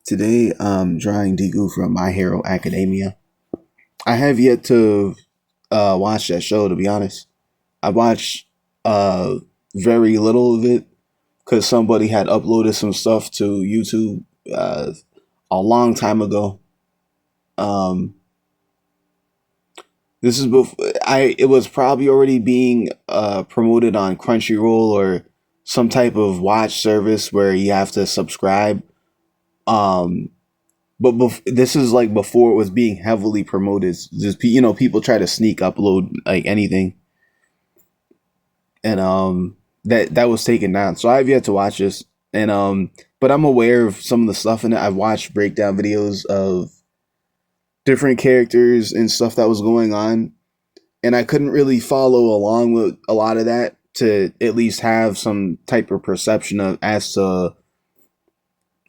Today I'm drawing Deku from My Hero Academia. I have yet to watch that show, to be honest. I watched uh, very little of it because somebody had uploaded some stuff to YouTube a long time ago. Um, this is before it was probably already being promoted on Crunchyroll or some type of watch service where you have to subscribe. Um, but this is like before it was being heavily promoted. Just people try to sneak upload like anything, and that was taken down. So I've yet to watch this, and but I'm aware of some of the stuff in it. I've watched breakdown videos of different characters and stuff that was going on, and I couldn't really follow along with a lot of that to at least have some type of perception of as to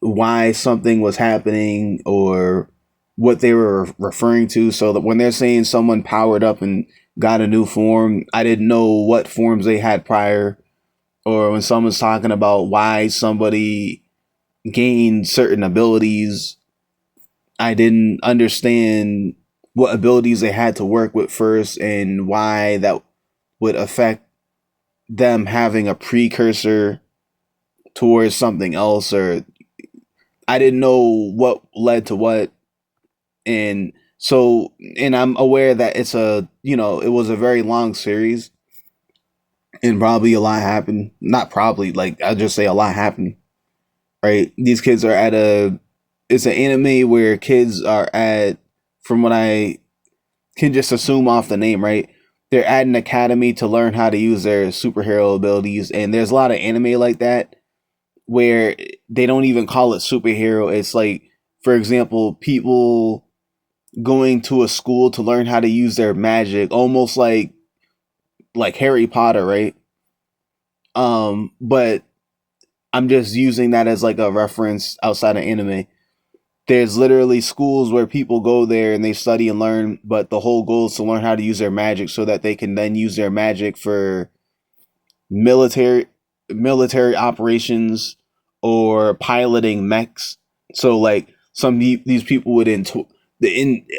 why something was happening or what they were referring to. So that when they're saying someone powered up and got a new form, I didn't know what forms they had prior. Or when someone's talking about why somebody gained certain abilities, I didn't understand what abilities they had to work with first and why that would affect them having a precursor towards something else, or I didn't know what led to what. And so, and I'm aware that it was a very long series and probably a lot happened. Not probably, like I'll just say a lot happened, right? These kids are it's an anime where kids are at, from what I can just assume off the name, right? They're at an academy to learn how to use their superhero abilities. And there's a lot of anime like that where they don't even call it superhero. It's like, for example, people going to a school to learn how to use their magic, almost like Harry Potter, right? But I'm just using that as like a reference outside of anime. There's literally schools where people go there and they study and learn, but the whole goal is to learn how to use their magic so that they can then use their magic for military military operations or piloting mechs. So like these people would and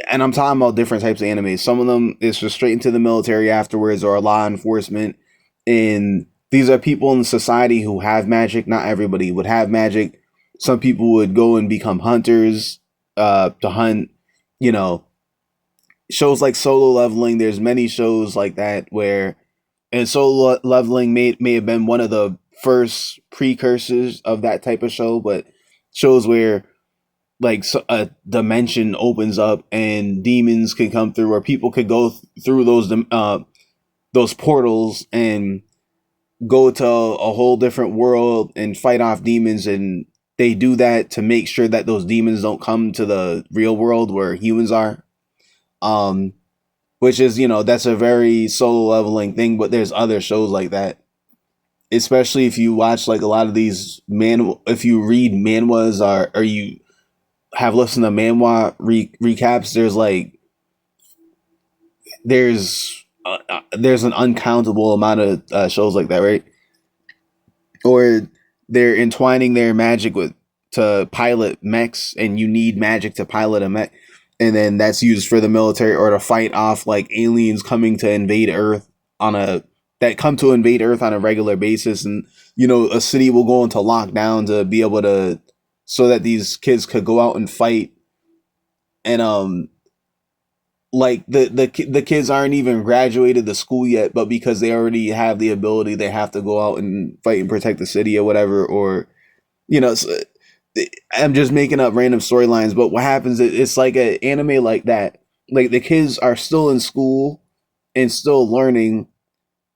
I'm talking about different types of anime. Some of them is just straight into the military afterwards or law enforcement. And these are people in society who have magic. Not everybody would have magic. Some people would go and become hunters to hunt, you know, shows like Solo Leveling. There's many shows like that where, and Solo Leveling may have been one of the first precursors of that type of show, but shows where like a dimension opens up and demons can come through, or people could go through those portals and go to a whole different world and fight off demons. And they do that to make sure that those demons don't come to the real world where humans are. um which is, that's a very Solo Leveling thing, but there's other shows like that, especially if you watch like a lot of these if you read manhwas, or you have listened to manhwa recaps. There's an uncountable amount of shows like that, right? Or they're entwining their magic with to pilot mechs, and you need magic to pilot a mech, and then that's used for the military or to fight off like aliens coming to invade Earth on a that come to invade Earth on a regular basis. And a city will go into lockdown to be able to, so that these kids could go out and fight. And like the kids aren't even graduated the school yet, but because they already have the ability, they have to go out and fight and protect the city or whatever. Or so, I'm just making up random storylines, but what happens is it's like an anime like that. Like the kids are still in school and still learning,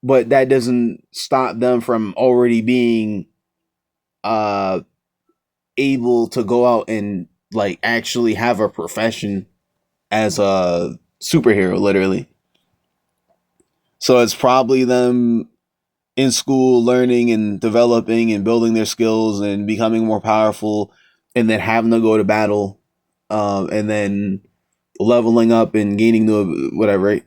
but that doesn't stop them from already being uh able to go out and like actually have a profession as a superhero, literally. So it's probably them in school learning and developing and building their skills and becoming more powerful, and then having to go to battle, and then leveling up and gaining the whatever, right?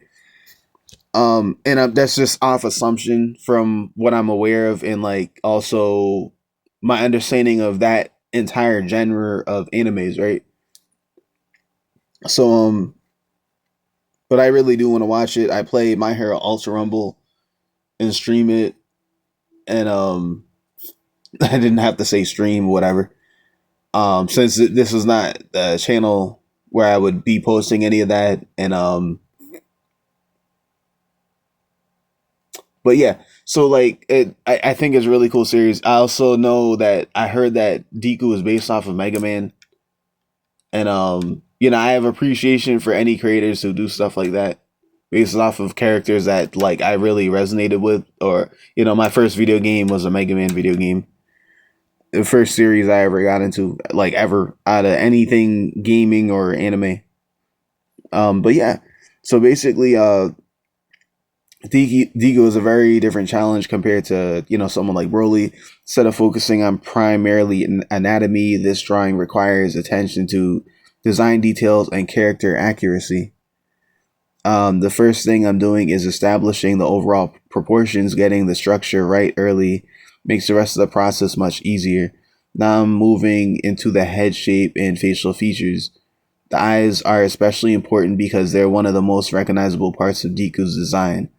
And that's just off assumption from what I'm aware of, and like also my understanding of that entire genre of animes, right? So but I really do want to watch it. I play My Hero Ultra Rumble and stream it, and I didn't have to say stream, whatever. Since this is not the channel where I would be posting any of that, and but yeah, so like I think it's a really cool series. I also know that I heard that Deku is based off of Mega Man, and I have appreciation for any creators who do stuff like that based off of characters that like I really resonated with, or my first video game was a Mega Man video game, the first series I ever got into, like ever out of anything gaming or anime. But yeah, so basically, Digo is a very different challenge compared to someone like Broly. Instead of focusing on primarily anatomy, this drawing requires attention to design details and character accuracy. The first thing I'm doing is establishing the overall proportions. Getting the structure right early makes the rest of the process much easier. Now I'm moving into the head shape and facial features. The eyes are especially important because they're one of the most recognizable parts of Deku's design.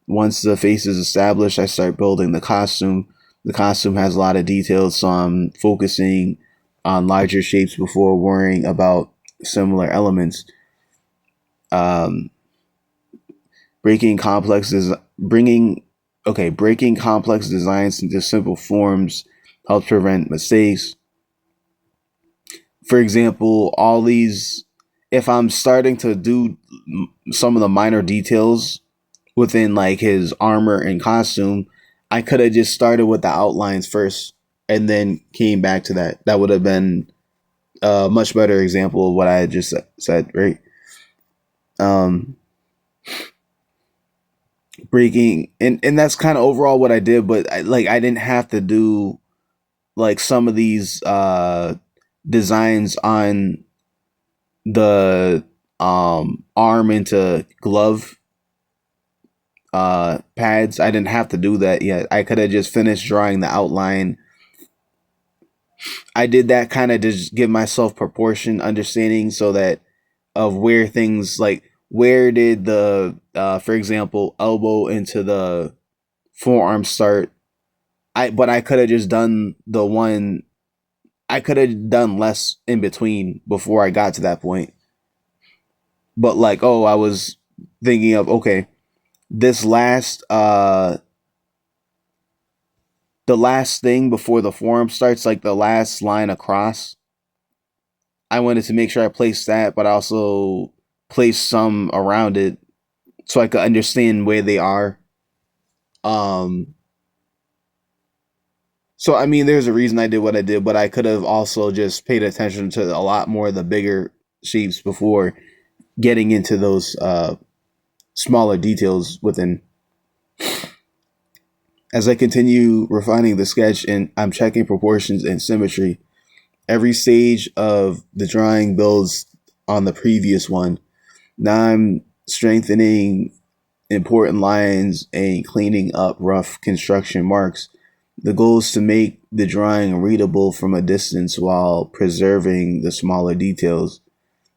Once the face is established, I start building the costume. The costume has a lot of details, so I'm focusing on larger shapes before worrying about similar elements. Um, breaking complex is bringing breaking complex designs into simple forms helps prevent mistakes. For example, all these, if I'm starting to do some of the minor details within like his armor and costume, I could have just started with the outlines first and then came back to that. That would have been a much better example of what I had just said, right? Um, breaking and that's kind of overall what I did, but I didn't have to do like some of these designs on the arm into glove pads. I didn't have to do that yet. I could have just finished drawing the outline. I did that kind of to just give myself proportion understanding, so that of where things like where did the for example elbow into the forearm start. I could have just done the one. I could have done less in between before I got to that point. But like, oh, I was thinking of, okay, this last the last thing before the forearm starts, like the last line across, I wanted to make sure I placed that, but I also placed some around it so I could understand where they are. Um, so I mean, there's a reason I did what I did, but I could have also just paid attention to a lot more of the bigger shapes before getting into those smaller details within. As I continue refining the sketch and I'm checking proportions and symmetry, every stage of the drawing builds on the previous one. Now I'm strengthening important lines and cleaning up rough construction marks. The goal is to make the drawing readable from a distance while preserving the smaller details.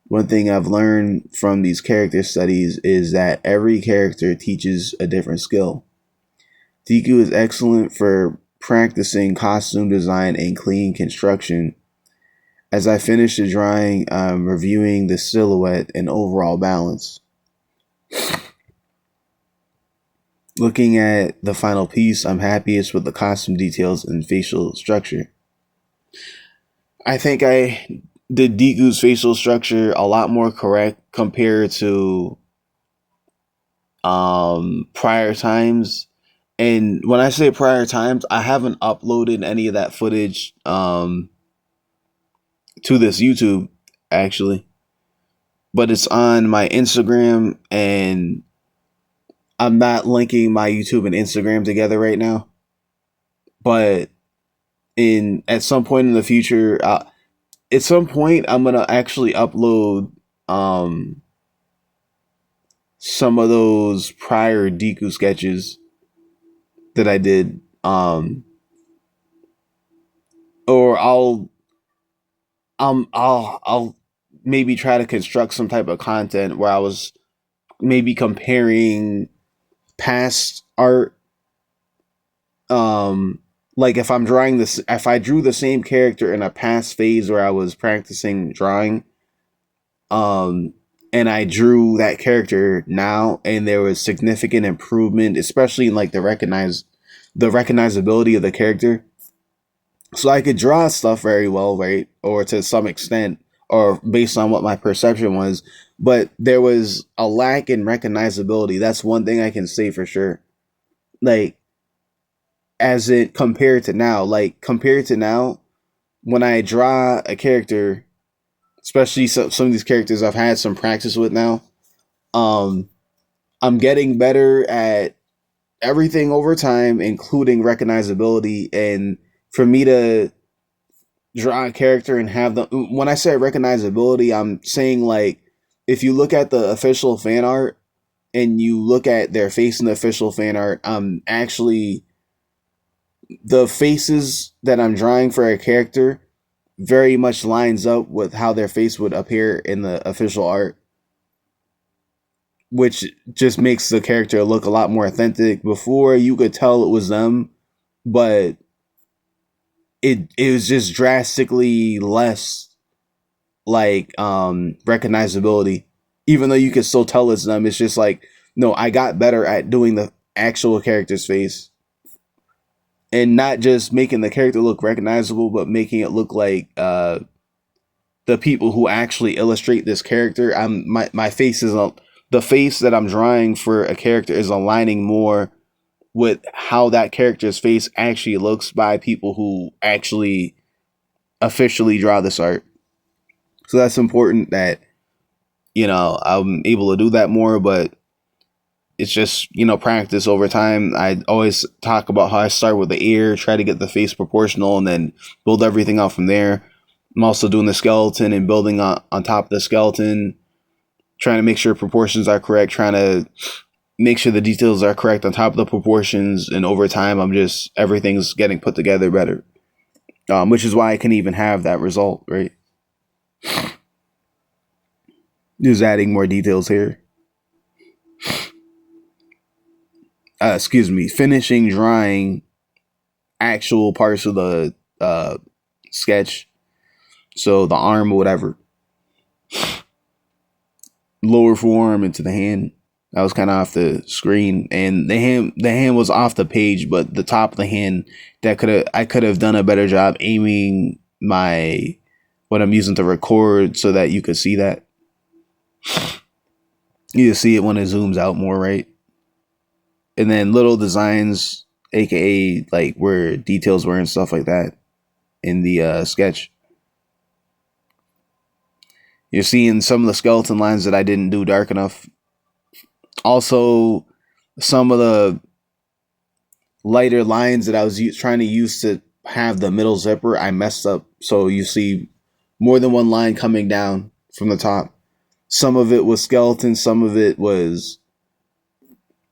One thing I've learned from these character studies is that every character teaches a different skill. Deku is excellent for practicing costume design and clean construction. As I finish the drawing, I'm reviewing the silhouette and overall balance. Looking at the final piece, I'm happiest with the costume details and facial structure. I think I did Deku's facial structure a lot more correct compared to prior times. And when I say prior times, I haven't uploaded any of that footage to this YouTube actually, but it's on my Instagram, and I'm not linking my YouTube and Instagram together right now. But in at some point in the future, at some point, I'm gonna actually upload some of those prior Deku sketches that I did, or I'll maybe try to construct some type of content where I was maybe comparing past art, um like if I'm drawing this, if I drew the same character in a past phase where I was practicing drawing, um and I drew that character now and there was significant improvement, especially in like the recognizability of the character. So I could draw stuff very well, right? Or to some extent, or based on what my perception was, but there was a lack in recognizability. That's one thing I can say for sure. Like, as it compared to now, when I draw a character, especially some of these characters I've had some practice with now, um, I'm getting better at everything over time, including recognizability. And for me to draw a character and have them, when I say recognizability, I'm saying like if you look at the official fan art and you look at their face in the official fan art, actually the faces that I'm drawing for a character very much lines up with how their face would appear in the official art, which just makes the character look a lot more authentic. Before you could tell it was them, but it was just drastically less like recognizability. Even though you can still tell it's them, it's just like no, I got better at doing the actual character's face and not just making the character look recognizable, but making it look like the people who actually illustrate this character. My face is the face that I'm drawing for a character is aligning more with how that character's face actually looks by people who actually officially draw this art. So that's important that I'm able to do that more, but it's just practice over time. I always talk about how I start with the ear, try to get the face proportional, and then build everything out from there. I'm also doing the skeleton and building on top of the skeleton, trying to make sure proportions are correct, trying to make sure the details are correct on top of the proportions. And over time, everything's getting put together better, which is why I can even have that result, right? Just adding more details here. Excuse me, finishing drawing actual parts of the sketch. So the arm or whatever, lower forearm into the hand. That was kind of off the screen, and the hand was off the page, but the top of the hand I could have done a better job aiming my what I'm using to record so that you could see that. You see it when it zooms out more, right? And then little designs, aka like where details were and stuff like that in the sketch. You're seeing some of the skeleton lines that I didn't do dark enough. Also, some of the lighter lines that I was trying to use to have the middle zipper, I messed up. So you see more than one line coming down from the top. Some of it was skeleton, some of it was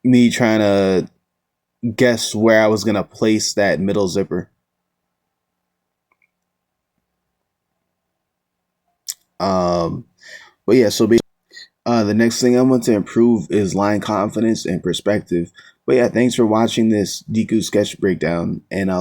me trying to guess where I was going to place that middle zipper. Um, but yeah, so the next thing I want to improve is line confidence and perspective. But yeah, thanks for watching this Deku sketch breakdown, and I'll